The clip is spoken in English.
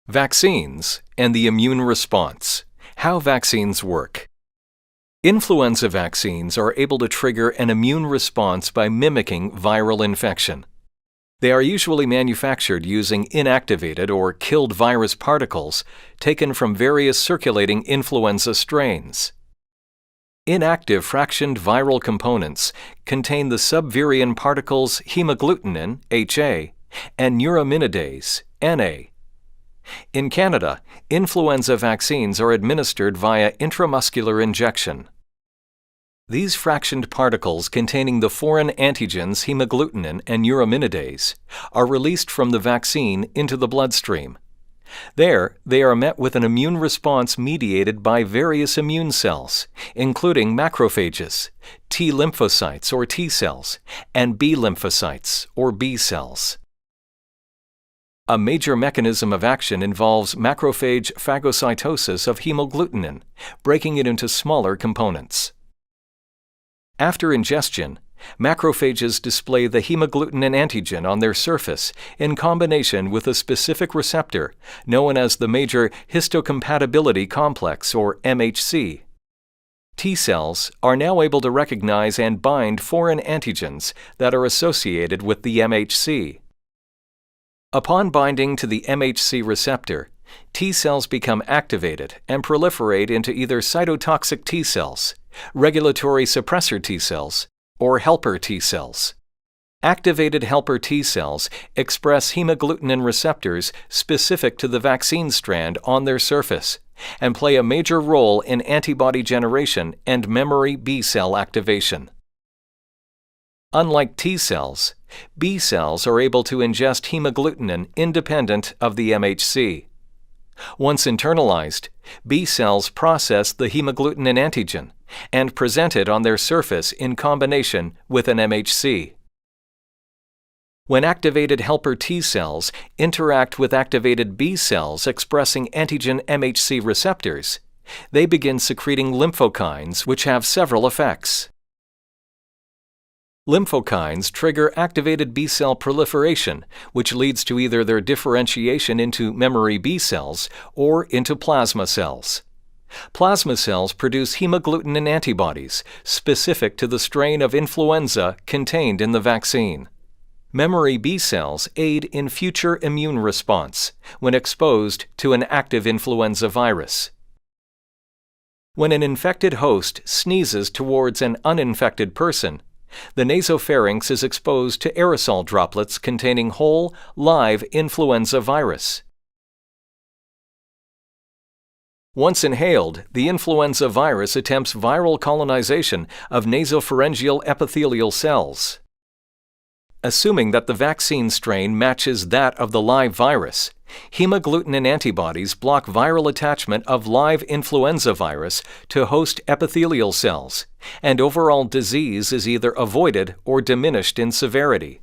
Vaccines and the immune response. How vaccines work. Influenza vaccines are able to trigger an immune response by mimicking viral infection. They are usually manufactured using inactivated or killed virus particles taken from various circulating influenza strains. Inactive fractioned viral components contain the subvirion particles hemagglutinin, HA, and neuraminidase, NA. In Canada, influenza vaccines are administered via intramuscular injection. These fractioned particles containing the foreign antigens hemagglutinin and neuraminidase are released from the vaccine into the bloodstream. There, they are met with an immune response mediated by various immune cells, including macrophages, T lymphocytes or T cells, and B lymphocytes or B cells. A major mechanism of action involves macrophage phagocytosis of hemagglutinin, breaking it into smaller components. After ingestion, macrophages display the hemagglutinin antigen on their surface in combination with a specific receptor known as the major histocompatibility complex or MHC. T cells are now able to recognize and bind foreign antigens that are associated with the MHC. Upon binding to the MHC receptor, T cells become activated and proliferate into either cytotoxic T cells, regulatory suppressor T cells, or helper T cells. Activated helper T cells express hemagglutinin receptors specific to the vaccine strand on their surface and play a major role in antibody generation and memory B cell activation. Unlike T cells, B cells are able to ingest hemagglutinin independent of the MHC. Once internalized, B cells process the hemagglutinin antigen and present it on their surface in combination with an MHC. When activated helper T cells interact with activated B cells expressing antigen MHC receptors, they begin secreting lymphokines which have several effects. Lymphokines trigger activated B cell proliferation, which leads to either their differentiation into memory B cells or into plasma cells. Plasma cells produce hemagglutinin antibodies specific to the strain of influenza contained in the vaccine. Memory B cells aid in future immune response when exposed to an active influenza virus. When an infected host sneezes towards an uninfected person, the nasopharynx is exposed to aerosol droplets containing whole, live influenza virus. Once inhaled, the influenza virus attempts viral colonization of nasopharyngeal epithelial cells. Assuming that the vaccine strain matches that of the live virus, hemagglutinin antibodies block viral attachment of live influenza virus to host epithelial cells, and overall disease is either avoided or diminished in severity.